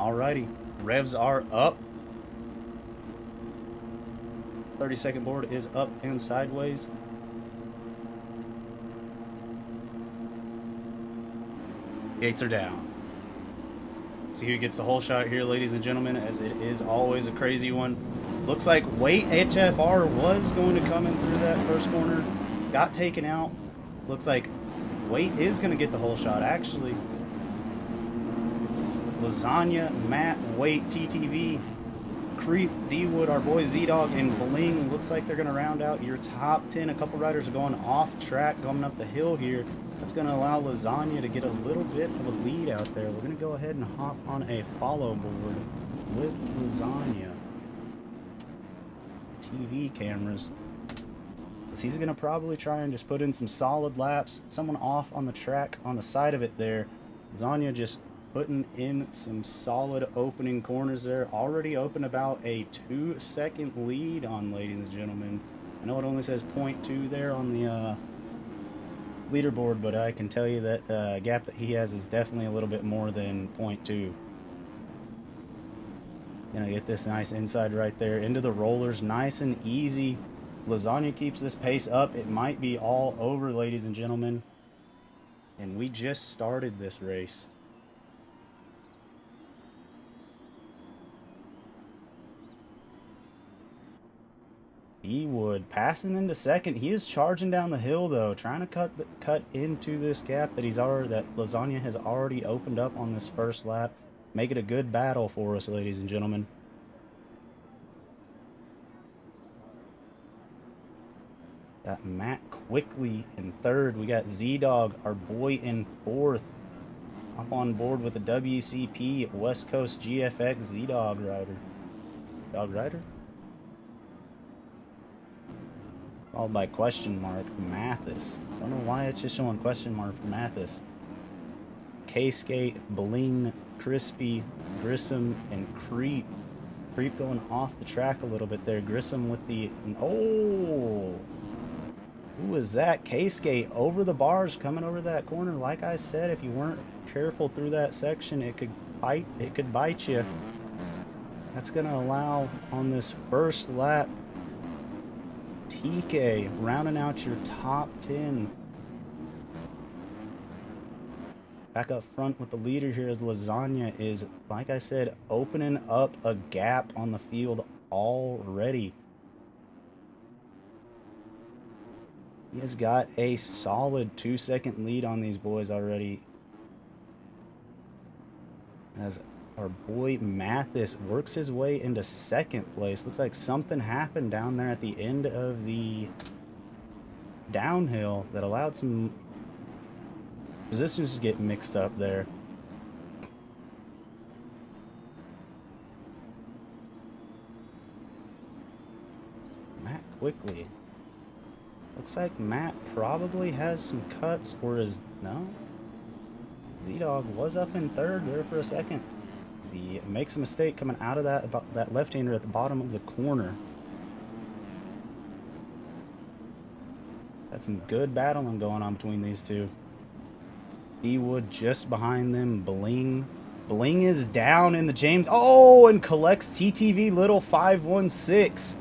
Alrighty, revs are up. 30-second board is up and sideways. Gates are down. See who gets the whole shot here, ladies and gentlemen, as it is always a crazy one. Looks like Wait HFR was going to come in through that first corner. Got taken out. Looks like Wait is going to get the whole shot, actually. Lasagna, Matt, Wait, TTV, Creep, D-Wood, our boy Z-Dog, and Bling. Looks like they're going to round out your top 10. A couple riders are going off track, coming up the hill here. That's going to allow Lasagna to get a little bit of a lead out there. We're going to go ahead and hop on a follow board with Lasagna. TV cameras. He's going to probably try and just put in some solid laps. Someone off on the track on the side of it there. Lasagna just putting in some solid opening corners there. Already open about a 2-second lead on, ladies and gentlemen. I know it only says 0.2 there on the leaderboard, but I can tell you that gap that he has is definitely a little bit more than 0.2. Gonna get this nice inside right there into the rollers, nice and easy. Lasagna keeps this pace up. It might be all over, ladies and gentlemen. And we just started this race. D-Wood passing into second. He is charging down the hill though, trying to cut into this gap that that Lasagna has already opened up on this first lap. Make it a good battle for us, ladies and gentlemen. Got Matt quickly in third. We got Z-Dog, our boy, in fourth. Up on board with the WCP West Coast GFX Z-Dog rider. Z-Dog rider? Followed by question mark Mathis. Don't know why it's just showing question mark for Mathis. K-Skate, Bling, Crispy, Grissom, and Creep. Creep going off the track a little bit there. Grissom with the... Oh! Who was that? K-Skate over the bars, coming over that corner. Like I said, if you weren't careful through that section, it could bite you. That's going to allow on this first lap TK rounding out your top 10. Back up front with the leader here as Lasagna is, like I said, opening up a gap on the field already. He has got a solid 2-second lead on these boys already. As our boy Mathis works his way into second place. Looks like something happened down there at the end of the downhill that allowed some positions to get mixed up there. Matt quickly. Looks like Matt probably has some cuts, or is... No? Z-Dog was up in third there for a second. He makes a mistake coming out of that, about that left-hander at the bottom of the corner. Got some good battling going on between these two. D-Wood just behind them. Bling. Bling is down in the James. Oh, and collects TTV Little 516.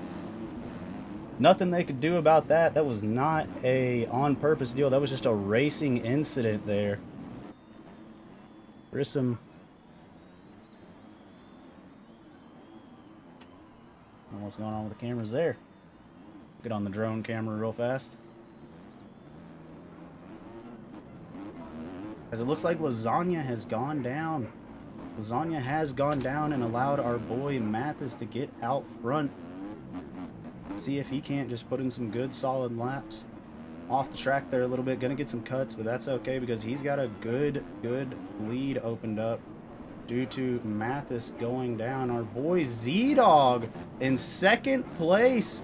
Nothing they could do about that. That was not a on-purpose deal. That was just a racing incident there. Grissom. What's going on with the cameras there? Get on the drone camera real fast. As it looks like Lasagna has gone down. Lasagna has gone down and allowed our boy Mathis to get out front. See if he can't just put in some good solid laps. Off the track there a little bit. Gonna get some cuts, but that's okay because he's got a good lead opened up due to Mathis going down. Our boy Z-Dog in second place.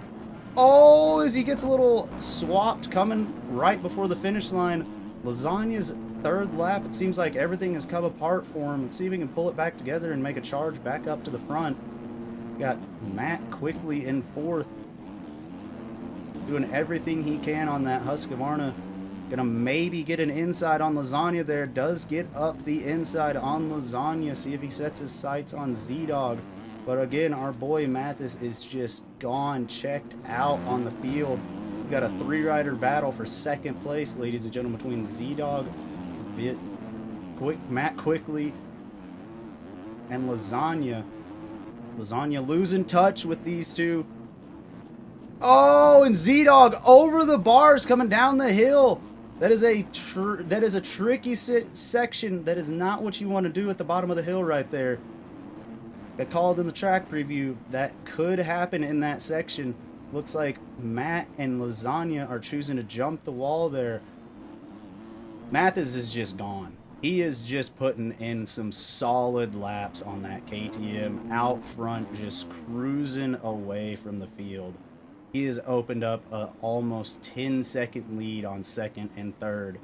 Oh, as he gets a little swapped coming right before the finish line. Lasagna's third lap. It seems like everything has come apart for him. Let's see if we can pull it back together and make a charge back up to the front. We got Matt quickly in fourth, doing everything he can on that Husqvarna Gonna maybe get an inside on Lasagna there. Does get up the inside on Lasagna. See if he sets his sights on Z-Dog. But again, our boy Mathis is just gone, checked out on the field. We got a 3-rider battle for second place, ladies and gentlemen, between Z-Dog, Matt Quickly, and Lasagna. Lasagna losing touch with these two. Oh, and Z-Dog over the bars coming down the hill. That is a tricky section. That is not what you want to do at the bottom of the hill right there. I called in the track preview. That could happen in that section. Looks like Matt and Lasagna are choosing to jump the wall there. Mathis is just gone. He is just putting in some solid laps on that KTM out front, just cruising away from the field. He has opened up a almost 10-second lead on second and third.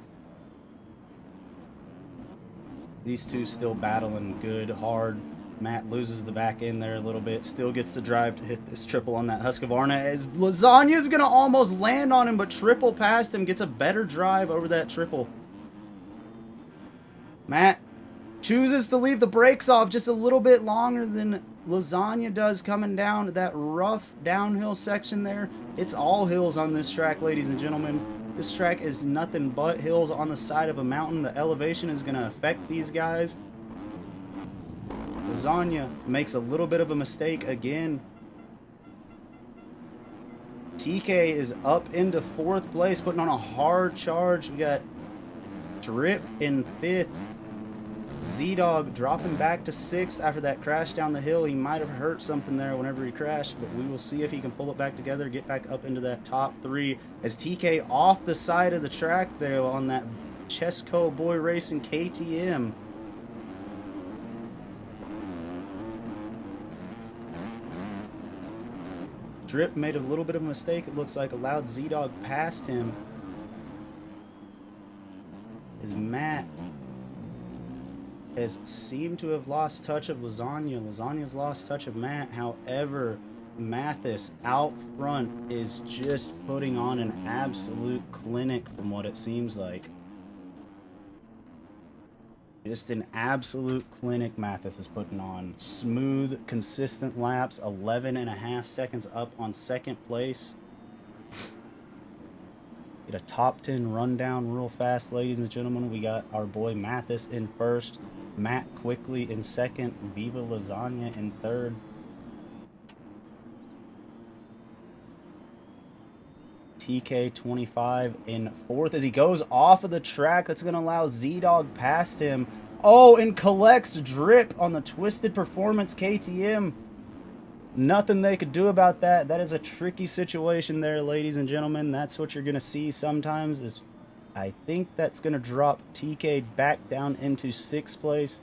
These two still battling good, hard. Matt loses the back end there a little bit. Still gets the drive to hit this triple on that Husqvarna as Lasagna's going to almost land on him, but triple past him. Gets a better drive over that triple. Matt chooses to leave the brakes off just a little bit longer than Lasagna does coming down that rough downhill section there. It's all hills on this track, ladies and gentlemen. This track is nothing but hills on the side of a mountain. The elevation is going to affect these guys. Lasagna makes a little bit of a mistake again. TK is up into 4th place, putting on a hard charge. We got Drip in 5th. Z-Dog dropping back to 6th after that crash down the hill. He might have hurt something there whenever he crashed, but we will see if he can pull it back together, get back up into that top 3. As TK off the side of the track there on that Chesco Boy Racing KTM. Drip made a little bit of a mistake, it looks like, allowed Z-Dog past him. As Matt has seemed to have lost touch of Lasagna. Lasagna's lost touch of Matt. However, Mathis out front is just putting on an absolute clinic from what it seems like. Just an absolute clinic Mathis is putting on. Smooth, consistent laps. 11.5 seconds up on second place. Get a top 10 rundown real fast, ladies and gentlemen. We got our boy Mathis in first. Matt Quickly in second. Viva Lasagna in third. TK25 in fourth as he goes off of the track. That's going to allow Z-Dog past him. Oh, and collects Drip on the Twisted Performance KTM. Nothing they could do about that. That is a tricky situation there, ladies and gentlemen. That's what you're going to see sometimes. Is I think that's going to drop TK back down into 6th place.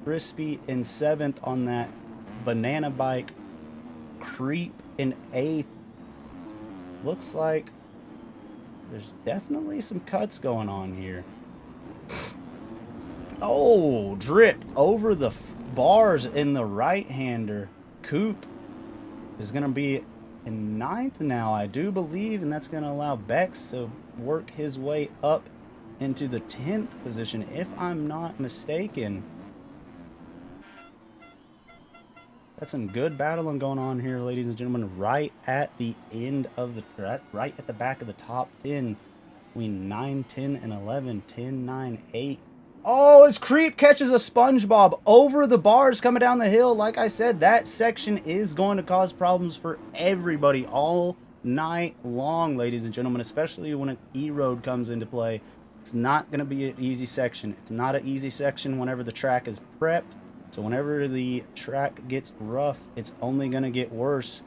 Crispy in 7th on that banana bike. Creep in 8th. Looks like there's definitely some cuts going on here. Oh, Drip over the bars in the right-hander. Coop is going to be in 9th now, I do believe, and that's going to allow Bex to work his way up into the 10th position, if I'm not mistaken. That's some good battling going on here, ladies and gentlemen. Right at the end of the, right at the back of the top 10, between 9, 10, and 11. 10, 9, 8. Oh, as Creep catches a SpongeBob over the bars coming down the hill. Like I said, that section is going to cause problems for everybody all night long, ladies and gentlemen, especially when an E-Road comes into play. It's not going to be an easy section. It's not an easy section whenever the track is prepped. So whenever the track gets rough, it's only going to get worse.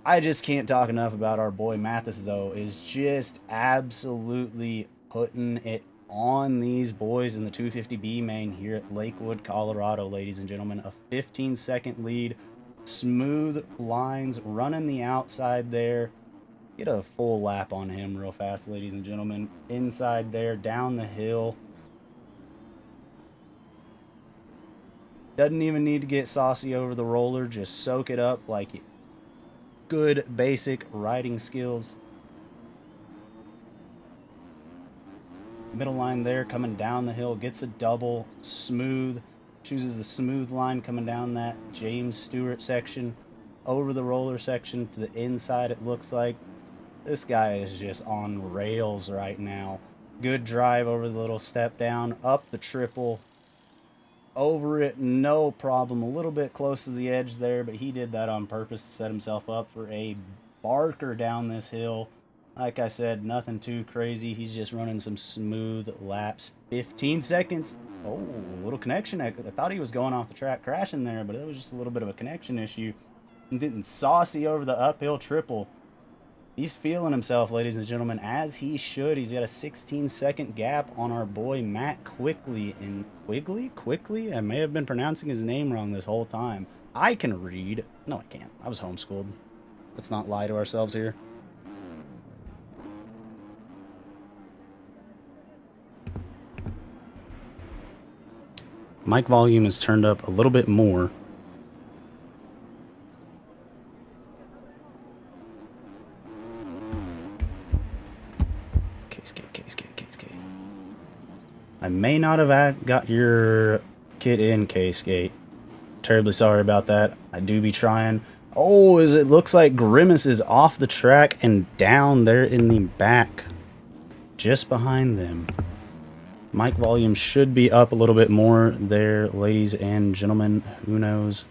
I just can't talk enough about our boy Mathis, though. Is just absolutely putting it on these boys in the 250B main here at Lakewood, Colorado, ladies and gentlemen. A 15-second lead. Smooth lines, running the outside there. Get a full lap on him real fast, ladies and gentlemen. Inside there, down the hill. Doesn't even need to get saucy over the roller. Just soak it up like good basic riding skills. middle line there, coming down the hill, gets a double, smooth, chooses the smooth line coming down that James Stewart section, over the roller section to the inside, it looks like. This guy is just on rails right now. Good drive over the little step down, up the triple, over it, no problem. A little bit close to the edge there, but he did that on purpose to set himself up for a barker down this hill. Like I said, nothing too crazy. He's just running some smooth laps. 15 seconds. Oh, a little connection. I thought he was going off the track crashing there, but it was just a little bit of a connection issue. And getting saucy over the uphill triple. He's feeling himself, ladies and gentlemen, as he should. He's got a 16-second gap on our boy Matt Quickly. And Quickly? I may have been pronouncing his name wrong this whole time. I can read. No, I can't. I was homeschooled. Let's not lie to ourselves here. Mic volume is turned up a little bit more. K-skate. I may not have got your kit in, K-skate. Terribly sorry about that. I do be trying. Oh, it looks like Grimace is off the track and down there in the back. Just behind them. Mic volume should be up a little bit more there, ladies and gentlemen. Who knows?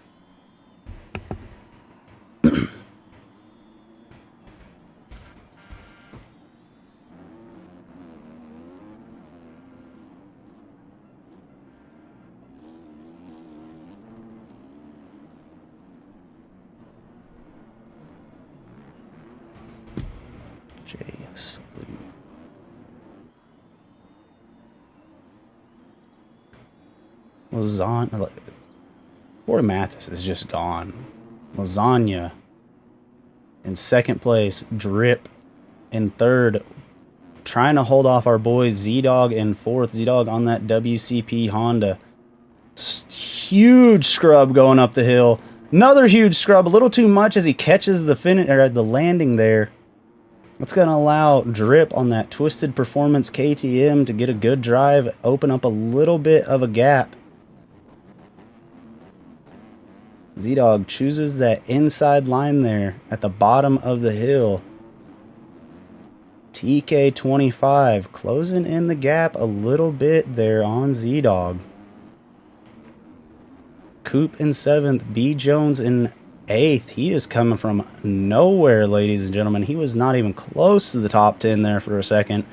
Lasagna. Poor Mathis is just gone. Lasagna in second place. Drip in third. Trying to hold off our boy Z-Dog in fourth. Z-Dog on that WCP Honda. Huge scrub going up the hill. Another huge scrub. A little too much as he catches the landing there. It's going to allow Drip on that Twisted Performance KTM to get a good drive. Open up a little bit of a gap. Z-Dog chooses that inside line there at the bottom of the hill. TK25 closing in the gap a little bit there on Z-Dog. Coop in 7th, B Jones in 8th. He is coming from nowhere, ladies and gentlemen. He was not even close to the top 10 there for a second.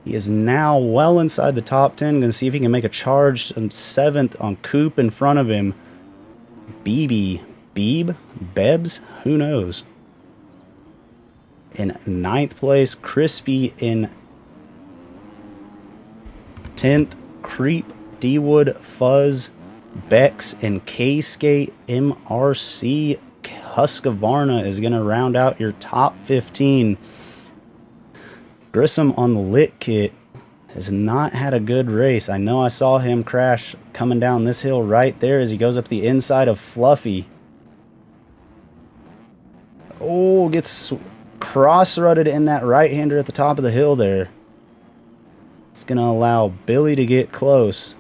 He is now well inside the top 10. Going to see if he can make a charge. 7th on Coop in front of him. Bebs, who knows? In 9th place, Crispy in 10th, Creep, D-Wood, Fuzz, Bex, and K-Skate. MRC Husqvarna is going to round out your top 15. Grissom on the lit kit has not had a good race. I know I saw him crash coming down this hill right there as he goes up the inside of Fluffy. Oh, gets cross-rutted in that right-hander at the top of the hill there. It's going to allow Billy to get close,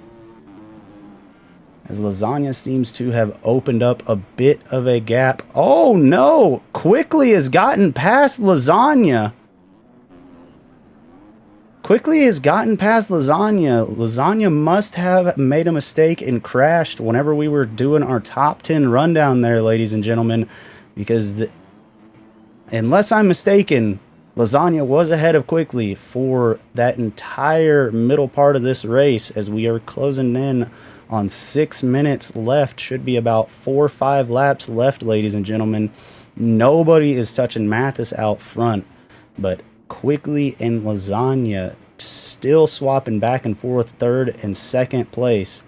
as Lasagna seems to have opened up a bit of a gap. Oh, no! Quickly has gotten past Lasagna. Lasagna must have made a mistake and crashed whenever we were doing our top 10 rundown there, ladies and gentlemen, because unless I'm mistaken, Lasagna was ahead of Quickly for that entire middle part of this race, as we are closing in on 6 minutes left. Should be about 4 or 5 laps left, ladies and gentlemen. Nobody is touching Mathis out front, but Quickly and Lasagna still swapping back and forth, 3rd and 2nd place.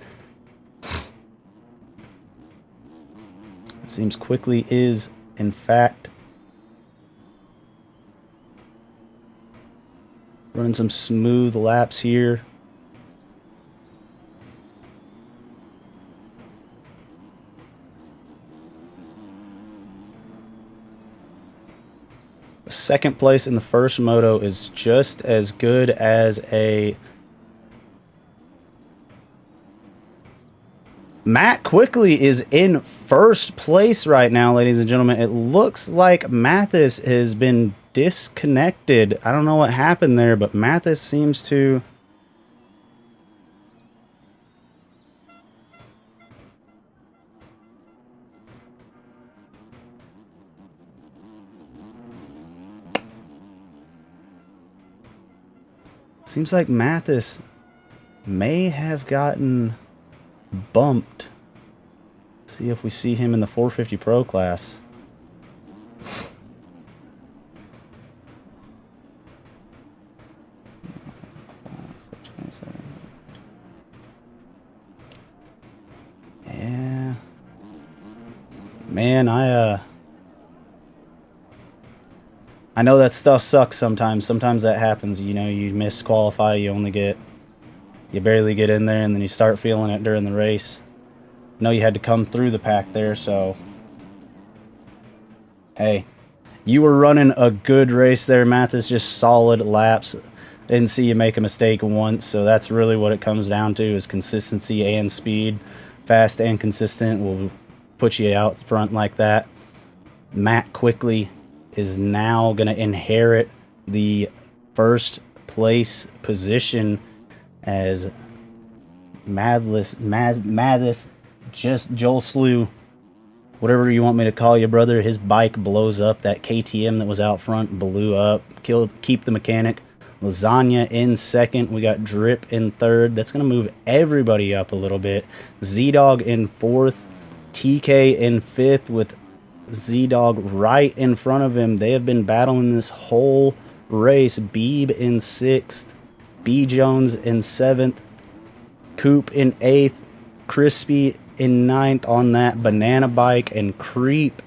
It seems Quickly is, in fact, running some smooth laps here. Second place in the first moto is just as good as a Matt Quickly is in first place right now, ladies and gentlemen. It looks like Mathis has been disconnected. I don't know what happened there, but Mathis seems to... Seems like Mathis may have gotten bumped. See if we see him in the 450 Pro class. Yeah. Man, I know that stuff sucks sometimes. Sometimes that happens. You know, you misqualify, you barely get in there, and then you start feeling it during the race. I know you had to come through the pack there, so... Hey, you were running a good race there, Mathis. Just solid laps. Didn't see you make a mistake once, so that's really what it comes down to, is consistency and speed. Fast and consistent will put you out front like that. Matt Quickly is now going to inherit the first place position as Mathis, just Joel Slew, whatever you want me to call you, brother. His bike blows up. That KTM that was out front blew up. Keep the mechanic. Lasagna in second. We got Drip in third. That's going to move everybody up a little bit. Z-Dog in fourth. TK in fifth with Z-Dog right in front of him. They have been battling this whole race. Beeb in sixth. B. Jones in seventh. Coop in eighth. Crispy in ninth on that banana bike. And Creep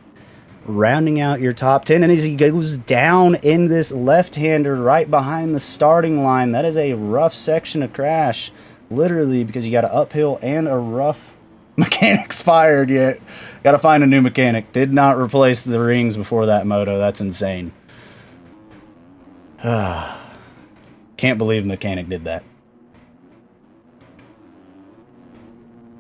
rounding out your top 10. And as he goes down in this left-hander right behind the starting line, that is a rough section to crash. Literally, because you got an uphill and a rough... Mechanic's fired yet. Gotta find a new mechanic. Did not replace the rings before that moto. That's insane. Can't believe the mechanic did that.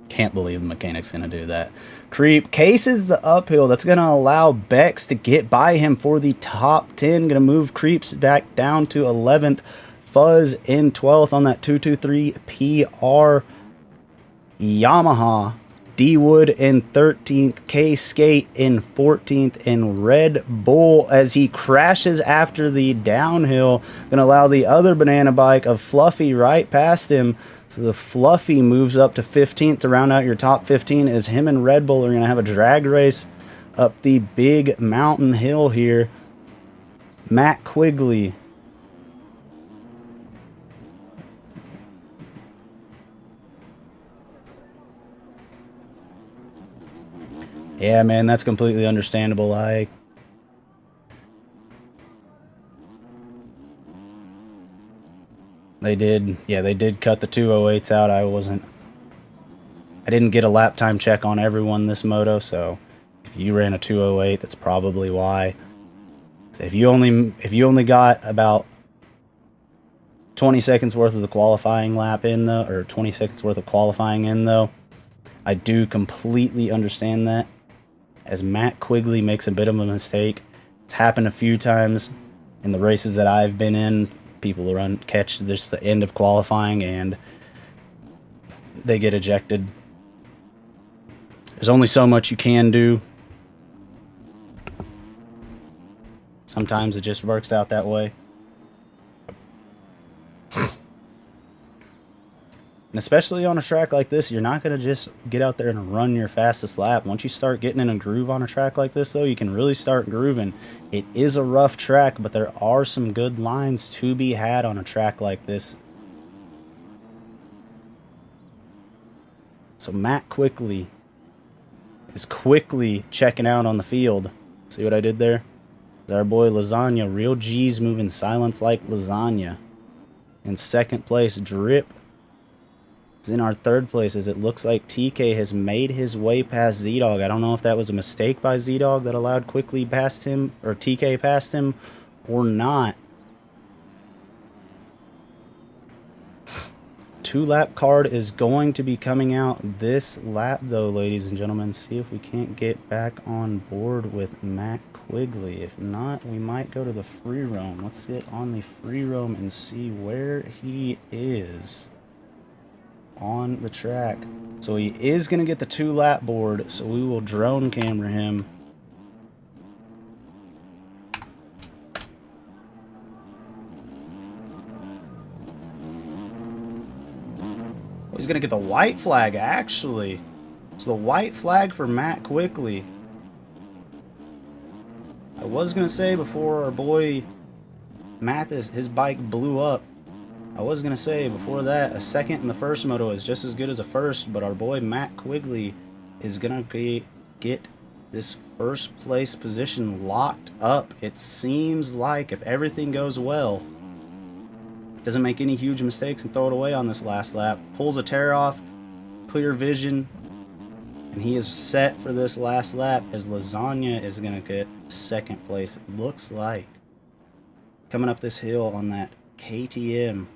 Can't believe the mechanic's gonna do that. Creep cases the uphill. That's gonna allow Bex to get by him for the top 10. Gonna move Creeps back down to 11th. Fuzz in 12th on that 223 PR. Yamaha. D-Wood in 13th, K-Skate in 14th, and Red Bull as he crashes after the downhill. Going to allow the other banana bike of Fluffy right past him. So the Fluffy moves up to 15th to round out your top 15 as him and Red Bull are going to have a drag race up the big mountain hill here. Matt Quigley. Yeah, man, that's completely understandable. They did cut the 208s out. I didn't get a lap time check on everyone this moto, so if you ran a 208, that's probably why. If you only got about 20 seconds worth of the qualifying lap in though, or 20 seconds worth of qualifying in though, I do completely understand that. As Matt Quigley makes a bit of a mistake. It's happened a few times in the races that I've been in. People catch this the end of qualifying and they get ejected. There's only so much you can do. Sometimes it just works out that way. And especially on a track like this, you're not going to just get out there and run your fastest lap. Once you start getting in a groove on a track like this, though, you can really start grooving. It is a rough track, but there are some good lines to be had on a track like this. So Matt Quigley is quickly checking out on the field. See what I did there? It's our boy Lasagna. Real G's moving silence like lasagna. In second place, Drip is in our third place as it looks like TK has made his way past Z-Dog. I don't know if that was a mistake by Z-Dog that allowed Quickly past him, or TK past him, or not. 2-lap card is going to be coming out this lap, though, ladies and gentlemen. See if we can't get back on board with Matt Quigley. If not, we might go to the free roam. Let's get on the free roam and see where he is on the track. So he is going to get the 2-lap board, so we will drone camera him. He's going to get the white flag, actually. So the white flag for Matt Quigley. I was going to say before our boy Mathis, his bike blew up, I was going to say before that, a second in the first moto is just as good as a first, but our boy Matt Quigley is going to get this first place position locked up. It seems like if everything goes well, doesn't make any huge mistakes and throw it away on this last lap, pulls a tear off, clear vision, and he is set for this last lap as Lasagna is going to get second place, it looks like. Coming up this hill on that KTM.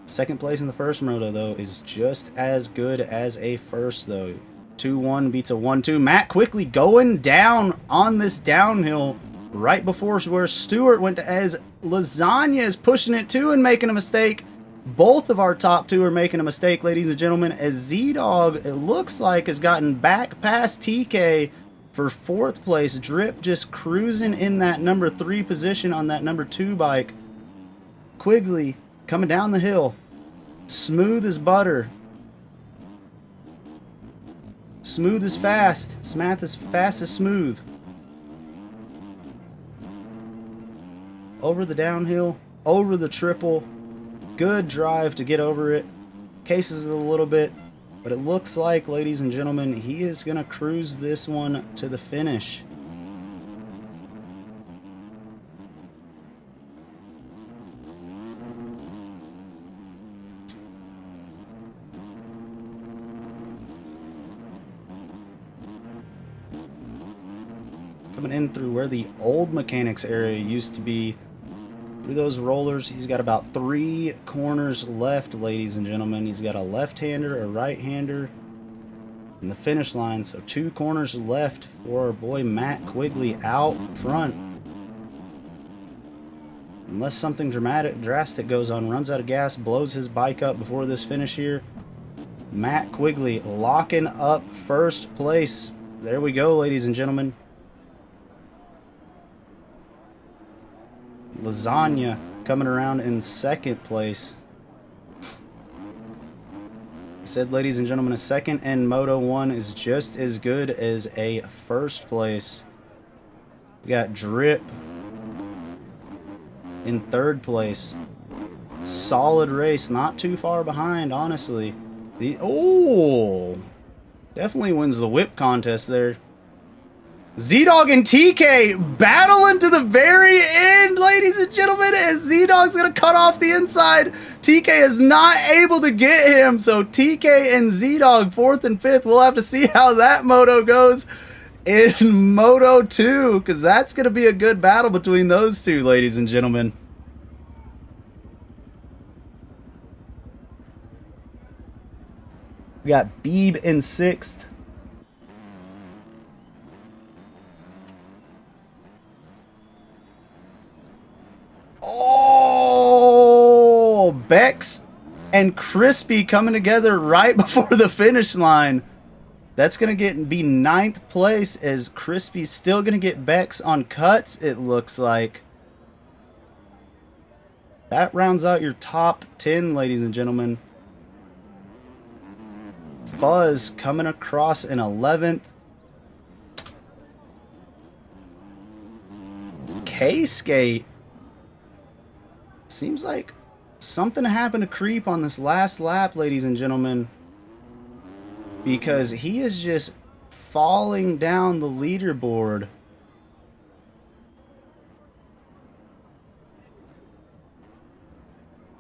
Second place in the first moto, though, is just as good as a first, though. 2-1 beats a 1-2. Matt Quigley going down on this downhill right before where Stewart went to, as Lasagna is pushing it too and making a mistake. Both of our top two are making a mistake, ladies and gentlemen, as Z-Dog, it looks like, has gotten back past TK for fourth place. Drip just cruising in that number 3 position on that number 2 bike. Quigley coming down the hill, smooth as butter. Smooth as fast. Smath as fast as smooth. Over the downhill, over the triple. Good drive to get over it. Cases it a little bit, but it looks like, ladies and gentlemen, he is going to cruise this one to the finish. Coming in through where the old mechanics area used to be, through those rollers. He's got about 3 corners left, ladies and gentlemen. He's got a left-hander, a right-hander, and the finish line. So 2 corners left for our boy Matt Quigley out front. Unless something drastic goes on, runs out of gas, blows his bike up before this finish here. Matt Quigley locking up first place. There we go, ladies and gentlemen. Lasagna coming around in second place. I said, ladies and gentlemen, a second in Moto 1 is just as good as a first place. We got Drip in third place. Solid race, not too far behind, honestly. Definitely wins the whip contest there. Z-Dog and TK battling to the very end, ladies and gentlemen, as Z-Dog's going to cut off the inside. TK is not able to get him, so TK and Z-Dog 4th and 5th. We'll have to see how that moto goes in Moto 2, because that's going to be a good battle between those two, ladies and gentlemen. We got Beeb in 6th. Oh, Bex and Crispy coming together right before the finish line. That's going to be 9th place, as Crispy's still going to get Bex on cuts, it looks like. That rounds out your top 10, ladies and gentlemen. Fuzz coming across in 11th. K-Skate. Seems like something happened to Creep on this last lap, ladies and gentlemen, because he is just falling down the leaderboard.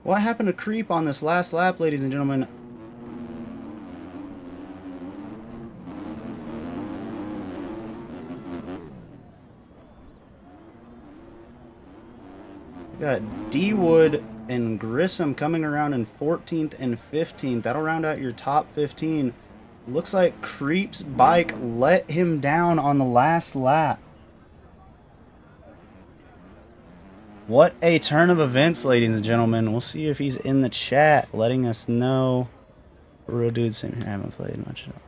What happened to Creep on this last lap, ladies and gentlemen? Got D-Wood and Grissom coming around in 14th and 15th. That'll round out your top 15. Looks like Creep's bike let him down on the last lap. What a turn of events, ladies and gentlemen. We'll see if he's in the chat letting us know. Real dude, sitting here, haven't played much at all.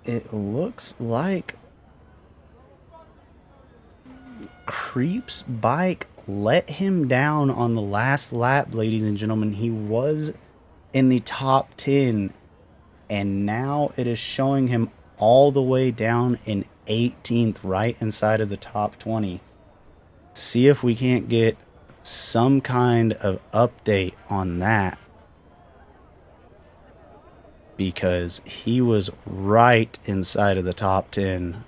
It looks like Creep's bike let him down on the last lap, ladies and gentlemen. He was in the top 10, and now it is showing him all the way down in 18th, right inside of the top 20. See if we can't get some kind of update on that, because he was right inside of the top 10.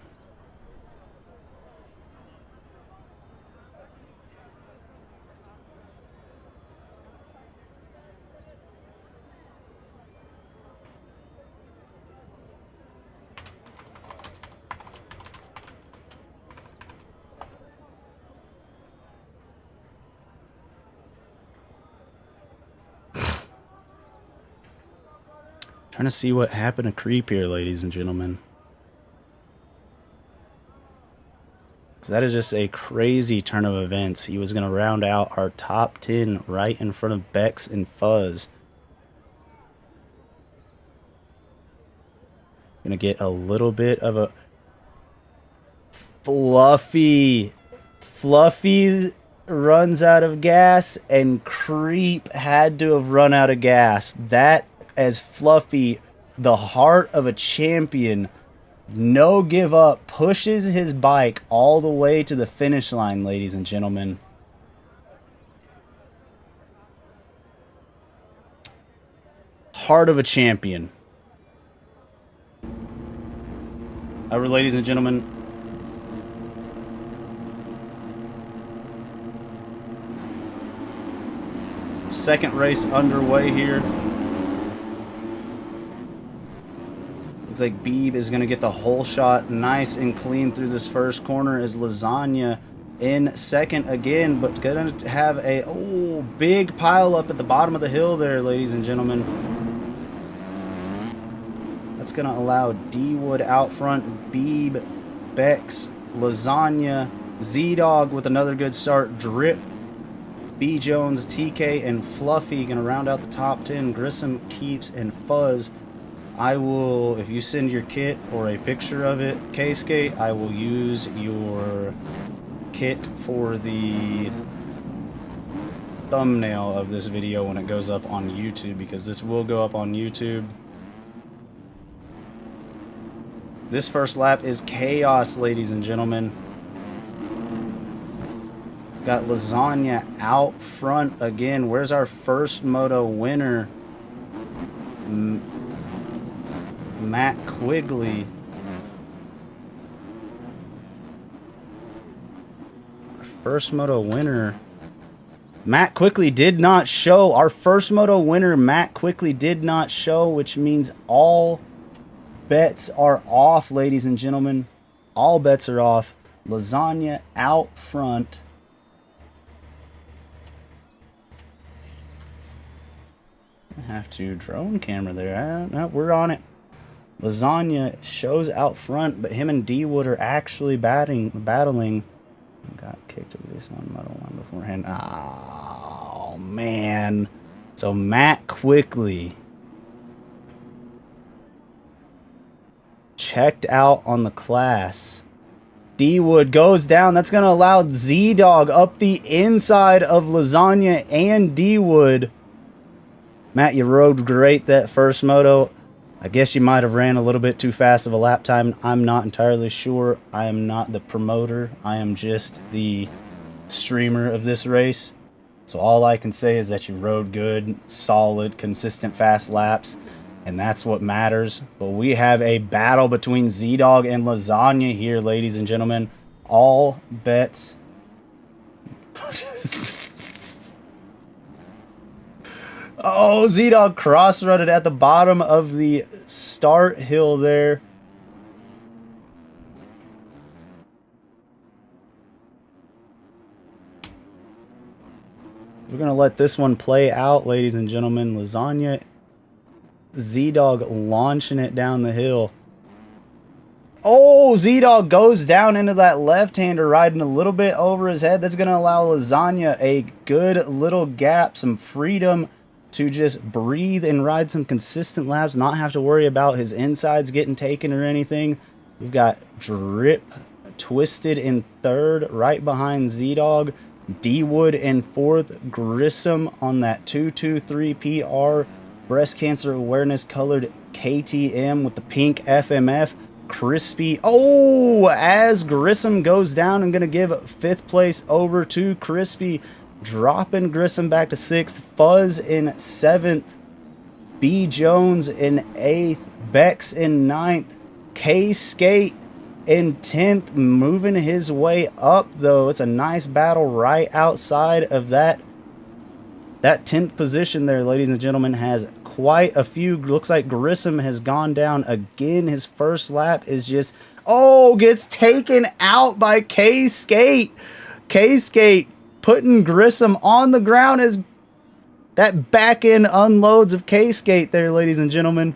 Trying to see what happened to Creep here, ladies and gentlemen. That is just a crazy turn of events. He was going to round out our top 10 right in front of Bex and Fuzz. Going to get a little bit of a Fluffy runs out of gas, and Creep had to have run out of gas. That, as Fluffy, the heart of a champion, no give up, pushes his bike all the way to the finish line, ladies and gentlemen. Heart of a champion. However, ladies and gentlemen, second race underway here. Looks like Beeb is going to get the whole shot nice and clean through this first corner, as Lasagna in second again, but going to have a big pile up at the bottom of the hill there, ladies and gentlemen. That's going to allow D-Wood out front, Beeb, Bex, Lasagna, Z-Dog with another good start, Drip, B. Jones, TK, and Fluffy going to round out the top 10. Grissom, Keeps, and Fuzz. I will, if you send your kit or a picture of it, K-Skate, I will use your kit for the thumbnail of this video when it goes up on YouTube, because this will go up on YouTube. This first lap is chaos, ladies and gentlemen. Got Lasagna out front again. Where's our first moto winner? Matt Quigley. Our first moto winner. Matt Quigley did not show. Our first moto winner, Matt Quigley, did not show, which means all bets are off, ladies and gentlemen. All bets are off. Lasagna out front. I have to drone camera there. No, we're on it. Lasagna shows out front, but him and D-Wood are actually battling. Got kicked at least one Moto 1 beforehand. Oh, man. So Matt Quigley checked out on the class. D-Wood goes down. That's going to allow Z-Dog up the inside of Lasagna and D-Wood. Matt, you rode great that first moto. I guess you might have ran a little bit too fast of a lap time. I'm not entirely sure. I am not the promoter. I am just the streamer of this race. So all I can say is that you rode good, solid, consistent, fast laps. And that's what matters. But we have a battle between Z-Dog and Lasagna here, ladies and gentlemen. All bets. Oh, Z-Dog cross-rutted at the bottom of the start hill there. We're going to let this one play out, ladies and gentlemen. Lasagna, Z-Dog launching it down the hill. Oh, Z-Dog goes down into that left-hander, riding a little bit over his head. That's going to allow Lasagna a good little gap, some freedom to just breathe and ride some consistent laps, not have to worry about his insides getting taken or anything. We've got Drip Twisted in third, right behind Z-Dog. D-Wood in fourth. Grissom on that 223 PR. Breast Cancer Awareness colored KTM with the pink FMF. Crispy. Oh, as Grissom goes down, I'm going to give fifth place over to Crispy. Dropping Grissom back to sixth. Fuzz in seventh. B. Jones in eighth. Bex in ninth. K-Skate in 10th. Moving his way up, though. It's a nice battle right outside of that 10th position there, ladies and gentlemen. Has quite a few. Looks like Grissom has gone down again. His first lap is just, oh, gets taken out by K-Skate. K-Skate putting Grissom on the ground as that back end unloads of K-Skate there, ladies and gentlemen.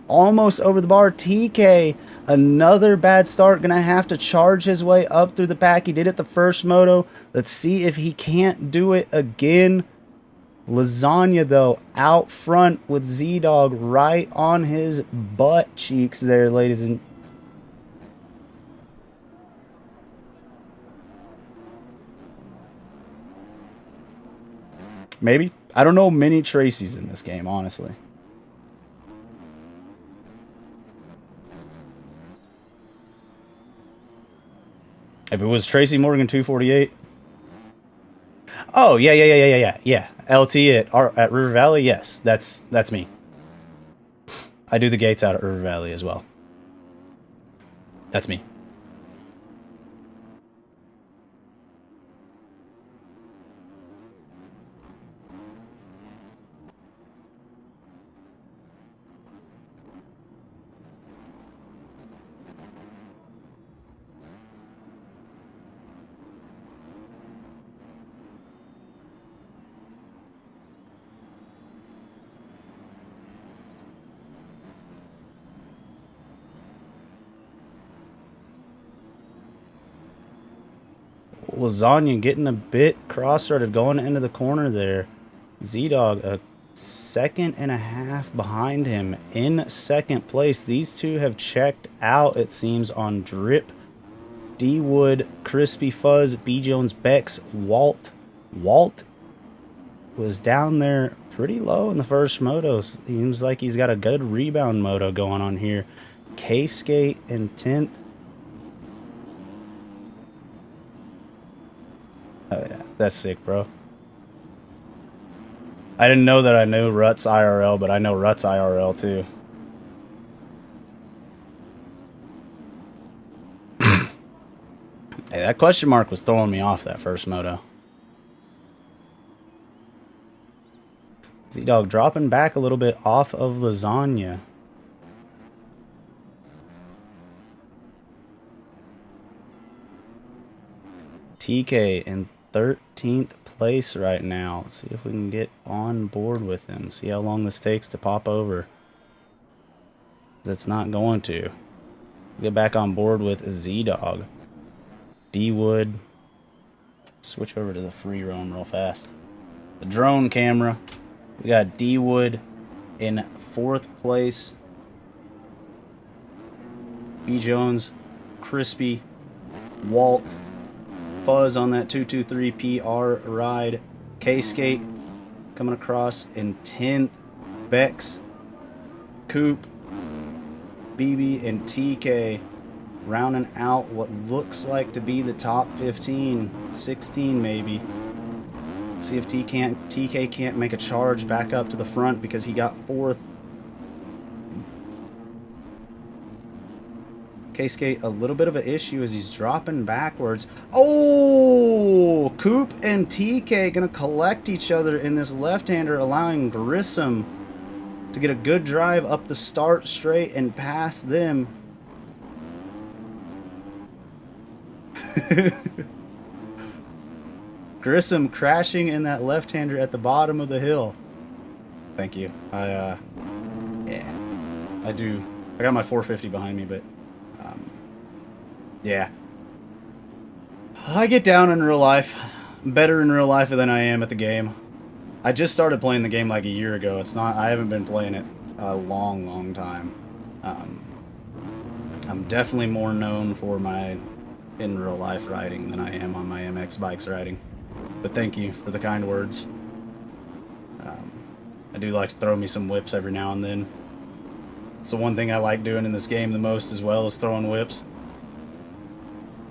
Almost over the bar. TK, another bad start. Gonna have to charge his way up through the pack. He did it the first moto. Let's see if he can't do it again. Lasagna, though, out front with Z-Dog right on his butt cheeks there, ladies and... Maybe. I don't know many Tracys in this game, honestly. If it was Tracy Morgan 248. Oh, yeah. LT at River Valley, yes. That's me. I do the gates out at River Valley as well. That's me. Lasagna getting a bit cross-threaded going into the corner there. Z-Dog a second and a half behind him in second place. These two have checked out, it seems, on Drip. D-Wood, Crispy Fuzz, B. Jones, Bex, Walt. Walt was down there pretty low in the first moto. Seems like he's got a good rebound moto going on here. K-Skate in 10th. Oh, yeah. That's sick, bro. I didn't know that I knew Ruts IRL, but I know Ruts IRL too. Hey, that question mark was throwing me off that first moto. Z-Dog dropping back a little bit off of Lasagna. TK in 13th place right now. Let's see if we can get on board with him. See how long this takes to pop over. It's not going to. Get back on board with Z-Dog. D-Wood. Switch over to the free roam real fast. The drone camera. We got D-Wood in 4th place. B. Jones, Crispy, Walt, Fuzz on that 223 PR ride. K-Skate coming across in 10th. Bex, Coop, BB, and TK rounding out what looks like to be the top 15, 16 maybe. See if TK can't make a charge back up to the front because he got 4th. K-Skate a little bit of an issue as he's dropping backwards. Oh! Coop and TK gonna collect each other in this left-hander, allowing Grissom to get a good drive up the start straight and pass them. Grissom crashing in that left-hander at the bottom of the hill. Thank you. Yeah, I do. I got my 450 behind me, but yeah. I get down in real life. I'm better in real life than I am at the game. I just started playing the game like a year ago. It's not. I haven't been playing it a long time. I'm definitely more known for my in real life riding than I am on my MX bikes riding. But thank you for the kind words. I do like to throw me some whips every now and then. It's the one thing I like doing in this game the most as well, is throwing whips.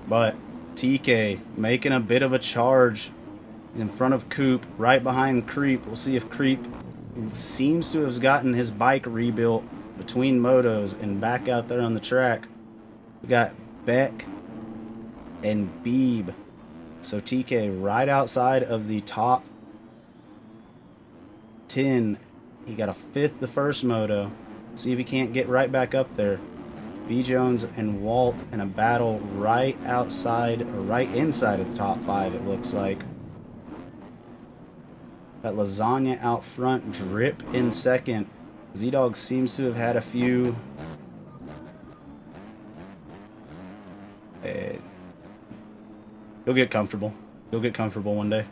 But TK making a bit of a charge. He's in front of Coop, right behind Creep. We'll see if Creep seems to have gotten his bike rebuilt between motos and back out there on the track. We got Beck and Beeb. So TK right outside of the top 10. He got a 5th the first moto. See if he can't get right back up there. B. Jones and Walt in a battle right outside, or right inside of the top 5, it looks like. Got Lasagna out front, Drip in second. Z-Dog seems to have had a few... He'll get comfortable. He'll get comfortable one day.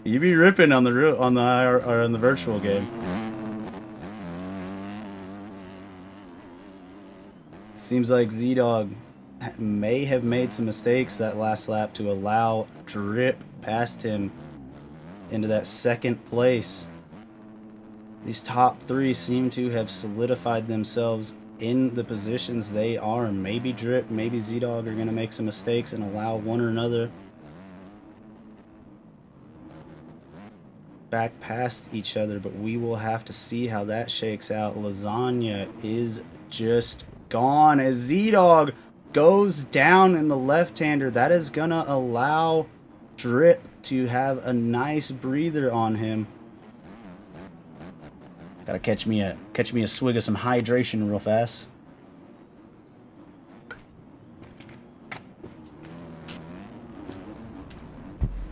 You be ripping on the virtual game. Seems like Z-Dog may have made some mistakes that last lap to allow Drip past him into that second place. These top 3 seem to have solidified themselves in the positions they are. Maybe Drip, maybe Z-Dog are going to make some mistakes and allow one or another back past each other, but we will have to see how that shakes out. Lasagna is just gone as Z-Dog goes down in the left-hander. That is going to allow Drip to have a nice breather on him. Gotta catch me a swig of some hydration real fast.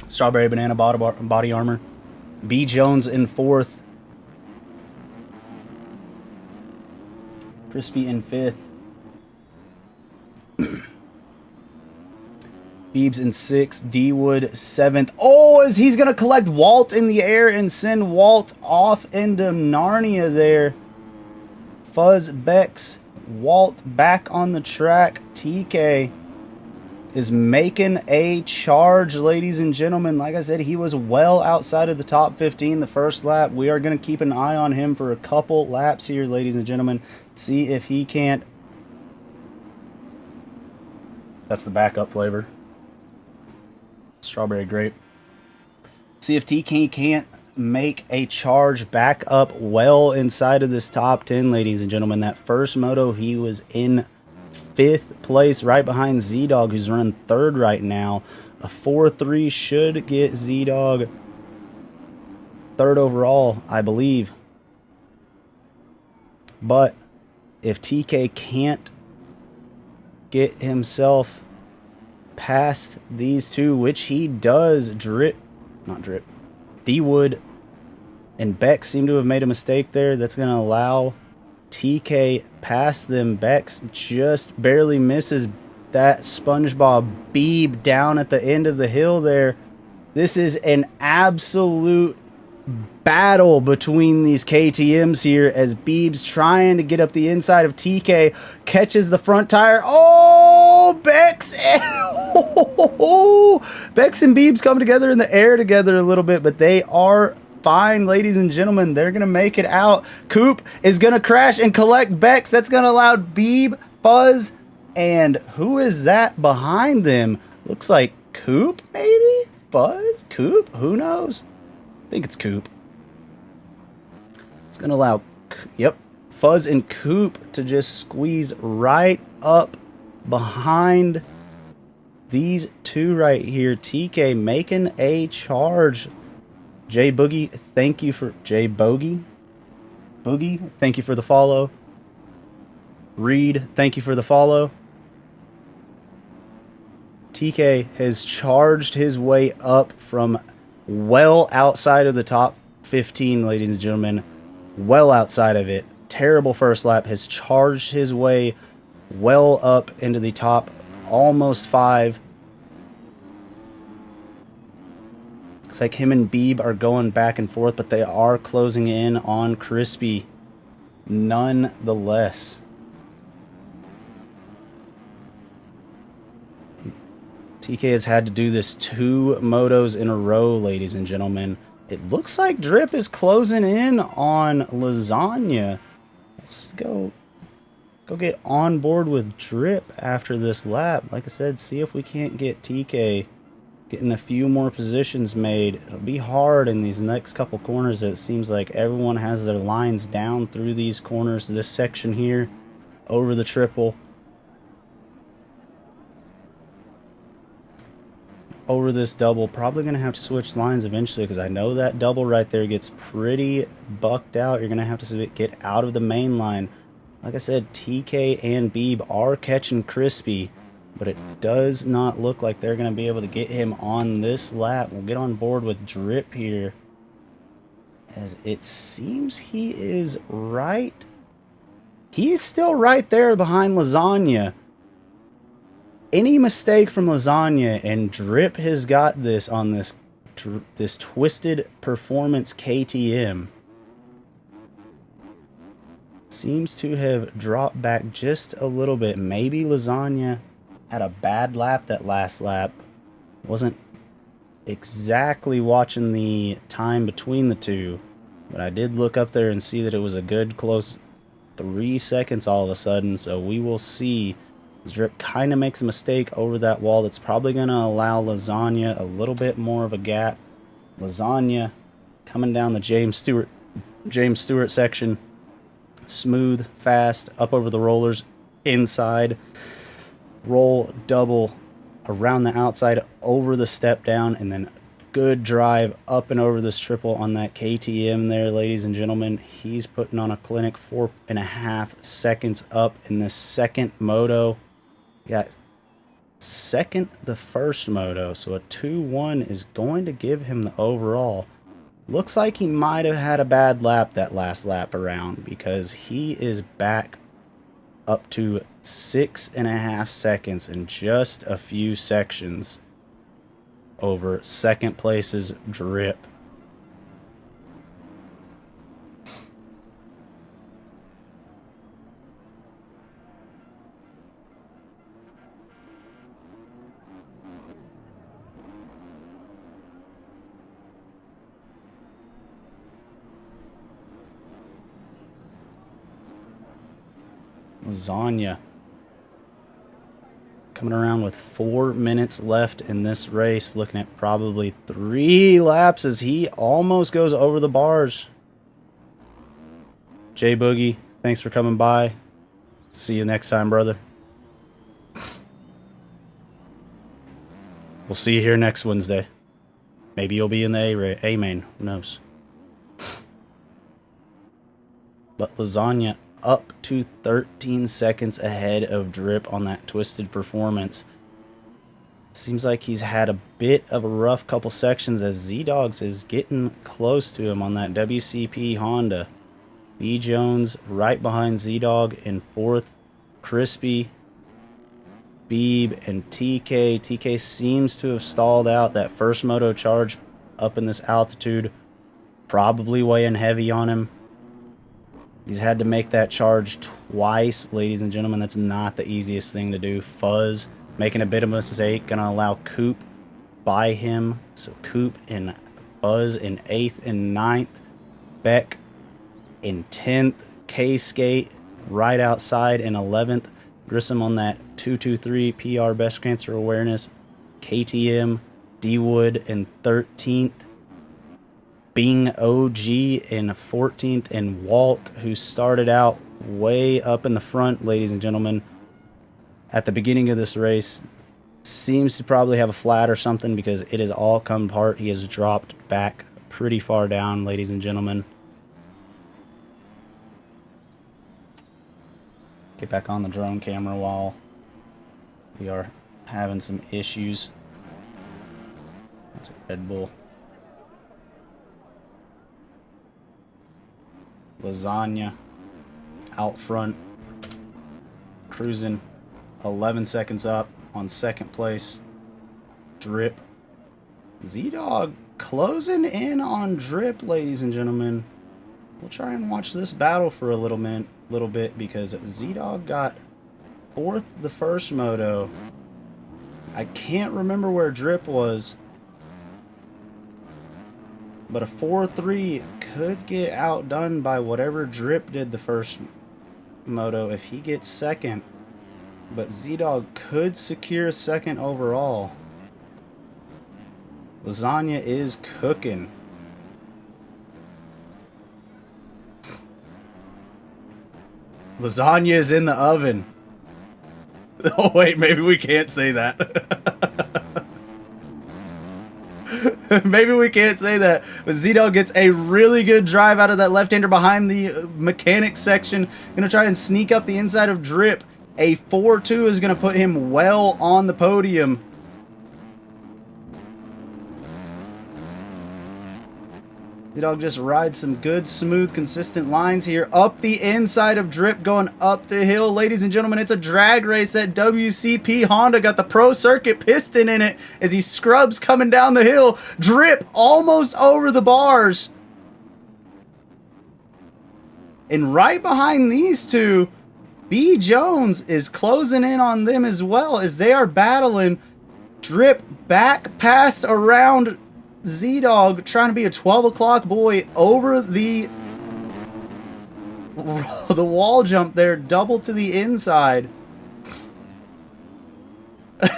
Strawberry banana body armor. B. Jones in 4th. Crispy in 5th. Beebs in 6th. D-Wood 7th. Oh, as he's going to collect Walt in the air and send Walt off into Narnia there. Fuzz Bex. Walt back on the track. TK is making a charge, ladies and gentlemen. Like I said, he was well outside of the top 15 the first lap. We are going to keep an eye on him for a couple laps here, ladies and gentlemen. See if he can't... That's the backup flavor. Strawberry grape. See if TK can't make a charge back up well inside of this top 10, ladies and gentlemen. That first moto, he was in 5th place, right behind Z-Dog, who's running 3rd right now. A 4-3 should get Z-Dog 3rd overall, I believe. But if TK can't get himself past these two, which he does, D-Wood and Beck seem to have made a mistake there. That's going to allow TK past them. Bex just barely misses that SpongeBob Beeb down at the end of the hill there. This is an absolute battle between these KTMs here as Beeb's trying to get up the inside of TK, catches the front tire. Oh, Bex and Beeb's come together in the air together a little bit, but they are fine, ladies and gentlemen. They're going to make it out. Coop is going to crash and collect Bex. That's going to allow Beeb, Fuzz, and who is that behind them? Looks like Coop, maybe? Fuzz? Coop? Who knows? I think it's Coop. It's going to allow... Yep, Fuzz and Coop to just squeeze right up behind these two right here. TK making a charge. J Boogie, thank you for J Bogey. Boogie, thank you for the follow. Reed, thank you for the follow. TK has charged his way up from well outside of the top 15, ladies and gentlemen. Well outside of it. Terrible first lap. Has charged his way well up into the top almost 5. Looks like him and Beeb are going back and forth, but they are closing in on Crispy nonetheless. TK has had to do this 2 motos in a row, ladies and gentlemen. It looks like Drip is closing in on Lasagna. Let's go get on board with Drip after this lap. Like I said, see if we can't get TK getting a few more positions made. It'll be hard in these next couple corners. It seems like everyone has their lines down through these corners. This section here, over the triple. Over this double, probably going to have to switch lines eventually because I know that double right there gets pretty bucked out. You're going to have to get out of the main line. Like I said, TK and Beeb are catching Crispy, but it does not look like they're going to be able to get him on this lap. We'll get on board with Drip here, as it seems he is right. He's still right there behind Lasagna. Any mistake from Lasagna, and Drip has got this on this Twisted Performance KTM. Seems to have dropped back just a little bit. Maybe Lasagna had a bad lap that last lap. Wasn't exactly watching the time between the two, but I did look up there and see that it was a good close 3 seconds all of a sudden. So we will see. Drip kind of makes a mistake over that wall that's probably going to allow Lasagna a little bit more of a gap. Lasagna coming down the James Stewart section. Smooth, fast, up over the rollers, inside. Roll double around the outside, over the step down, and then good drive up and over this triple on that KTM there, ladies and gentlemen. He's putting on a clinic. 4.5 seconds up in this second moto. Yeah, second the first moto, so a 2-1 is going to give him the overall. Looks like he might have had a bad lap that last lap around, because he is back up to 6.5 seconds in just a few sections over second place's Drip. Lasagna coming around with 4 minutes left in this race, looking at probably 3 laps as he almost goes over the bars. J Boogie, thanks for coming by. See you next time, brother. We'll see you here next Wednesday. Maybe you'll be in the A main. Who knows? But Lasagna up to 13 seconds ahead of Drip on that Twisted Performance. Seems like he's had a bit of a rough couple sections as Z-Dogs is getting close to him on that WCP Honda. B Jones right behind Z-Dog in 4th. Crispy, Beeb, and TK. TK seems to have stalled out that first moto charge up in this altitude. Probably weighing heavy on him. He's had to make that charge twice, ladies and gentlemen. That's not the easiest thing to do. Fuzz making a bit of a mistake. Going to allow Coop by him. So Coop and Fuzz in 8th and 9th. Beck in 10th. K-Skate right outside in 11th. Grissom on that 223 PR Best Cancer Awareness. KTM, D-Wood in 13th. Bing OG in 14th, and Walt, who started out way up in the front, ladies and gentlemen. At the beginning of this race, seems to probably have a flat or something because it has all come apart. He has dropped back pretty far down, ladies and gentlemen. Get back on the drone camera while we are having some issues. That's a Red Bull. Lasagna out front, cruising 11 seconds up on second place. Drip. Z-Dog closing in on Drip, ladies and gentlemen. We'll try and watch this battle for a little bit because Z-Dog got 4th the first moto. I can't remember where Drip was, but a 4-3 could get outdone by whatever Drip did the first moto if he gets second. But Z-Dog could secure second overall. Lasagna is cooking. Lasagna is in the oven. Oh wait, maybe we can't say that. Maybe we can't say that. But Z-Dog gets a really good drive out of that left-hander behind the mechanic section. Gonna try and sneak up the inside of Drip. A 4-2 is gonna put him well on the podium. Z-Dog just rides some good, smooth, consistent lines here. Up the inside of Drip, going up the hill. Ladies and gentlemen, it's a drag race. That WCP Honda got the Pro Circuit piston in it as he scrubs coming down the hill. Drip almost over the bars. And right behind these two, B. Jones is closing in on them as well as they are battling. Drip back past around Z-Dog, trying to be a 12 o'clock boy over the wall jump there, double to the inside.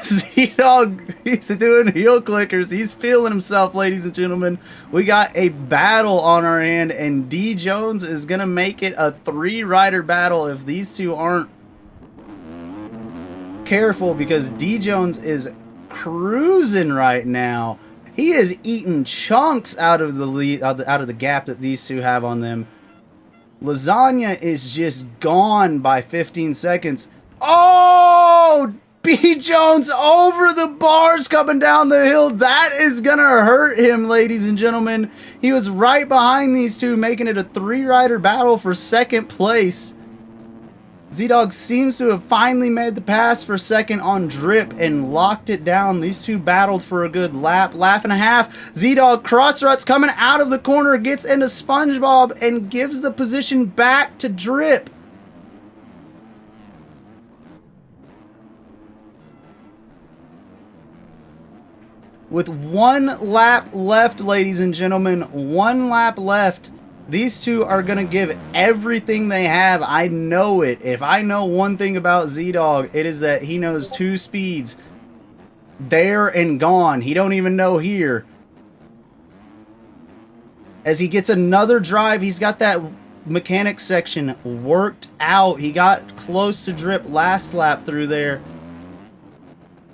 Z-Dog, he's doing heel clickers. He's feeling himself, ladies and gentlemen. We got a battle on our hand, and D. Jones is going to make it a 3-rider battle if these two aren't careful, because D. Jones is cruising right now. He is eating chunks out of the lead, out of the gap that these two have on them. Lasagna is just gone by 15 seconds. Oh! B. Jones over the bars coming down the hill. That is going to hurt him, ladies and gentlemen. He was right behind these two, making it a 3-rider battle for second place. Z-Dog seems to have finally made the pass for second on Drip and locked it down. These two battled for a good lap and a half. Z-Dog cross ruts coming out of the corner, gets into SpongeBob and gives the position back to Drip. With 1 lap left, ladies and gentlemen, 1 lap left. These two are going to give everything they have. I know it. If I know one thing about Z-Dog, it is that he knows 2 speeds. There and gone. He don't even know here. As he gets another drive, he's got that mechanic section worked out. He got close to Drip last lap through there.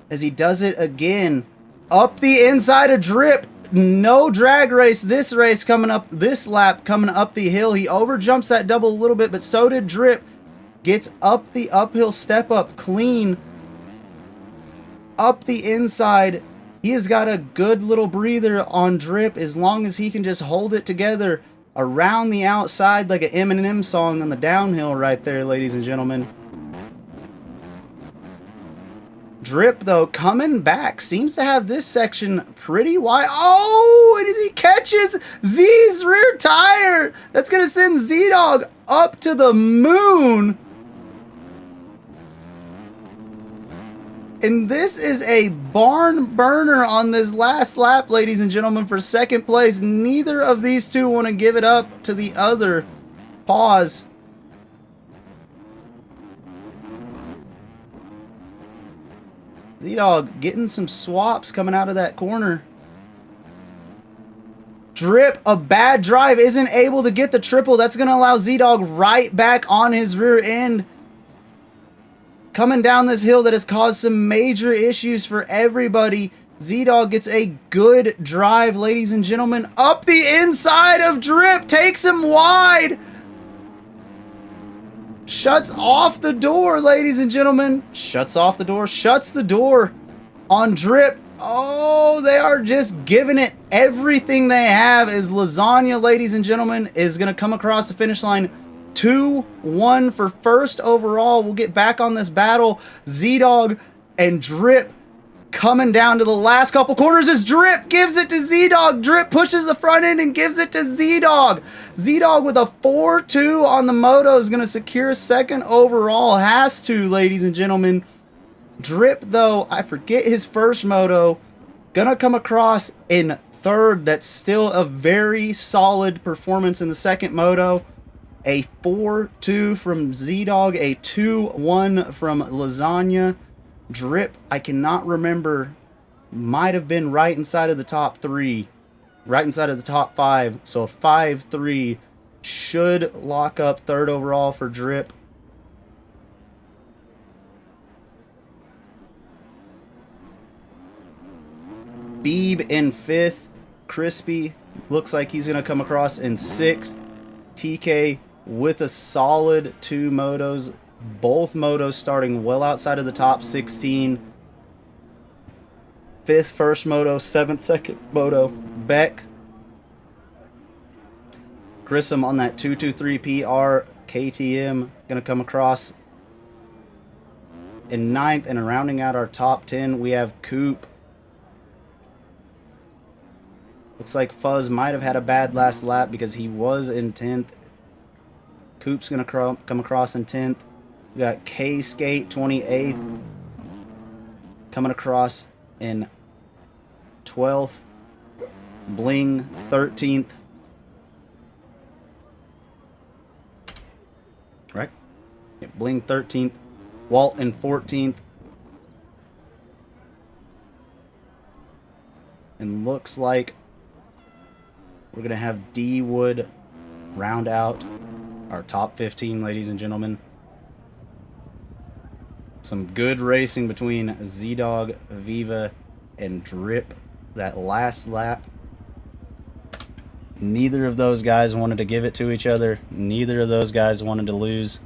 As he does it again. Up the inside of Drip. No drag race this race coming up, this lap coming up the hill. He overjumps that double a little bit, but so did Drip. Gets up the uphill step up clean. Up the inside. He has got a good little breather on Drip as long as he can just hold it together around the outside like an Eminem song on the downhill right there, ladies and gentlemen. Drip, though, coming back, seems to have this section pretty wide. Oh, and as he catches Z's rear tire, that's going to send Z-Dog up to the moon. And this is a barn burner on this last lap, ladies and gentlemen, for second place. Neither of these two want to give it up to the other. Pause. Z-Dog getting some swaps coming out of that corner. Drip, a bad drive, isn't able to get the triple. That's going to allow Z-Dog right back on his rear end. Coming down this hill that has caused some major issues for everybody. Z-Dog gets a good drive, ladies and gentlemen. Up the inside of Drip, takes him wide. Shuts off the door, ladies and gentlemen. Shuts off the door, shuts the door on Drip. Oh, they are just giving it everything they have as Lasagna, ladies and gentlemen, is going to come across the finish line 2-1 for first overall. We'll get back on this battle. Z-Dog and Drip coming down to the last couple corners as Drip gives it to Z-Dog. Drip pushes the front end and gives it to Z-Dog. Z-Dog with a 4-2 on the moto is going to secure second overall. Has to, ladies and gentlemen. Drip, though, I forget his first moto, going to come across in third. That's still a very solid performance in the second moto. A 4-2 from Z-Dog, a 2-1 from Lasagna. Drip, I cannot remember, might have been right inside of the top 3, right inside of the top 5. So a 5-3 should lock up third overall for Drip. Beeb in 5th. Crispy looks like he's going to come across in 6th. TK with a solid 2 motos. Both motos starting well outside of the top 16. 5th first moto, 7th second moto. Beck. Grissom on that 223 PR. KTM going to come across in 9th. And rounding out our top 10, we have Coop. Looks like Fuzz might have had a bad last lap because he was in 10th. Coop's going to come across in 10th. We got K-Skate 28th. Coming across in 12th. Bling 13th. Right? Yeah, Bling 13th. Walt in 14th. And looks like we're going to have D Wood round out our top 15, ladies and gentlemen. Some good racing between Z-Dog, Viva, and Drip that last lap. Neither of those guys wanted to give it to each other. Neither of those guys wanted to lose.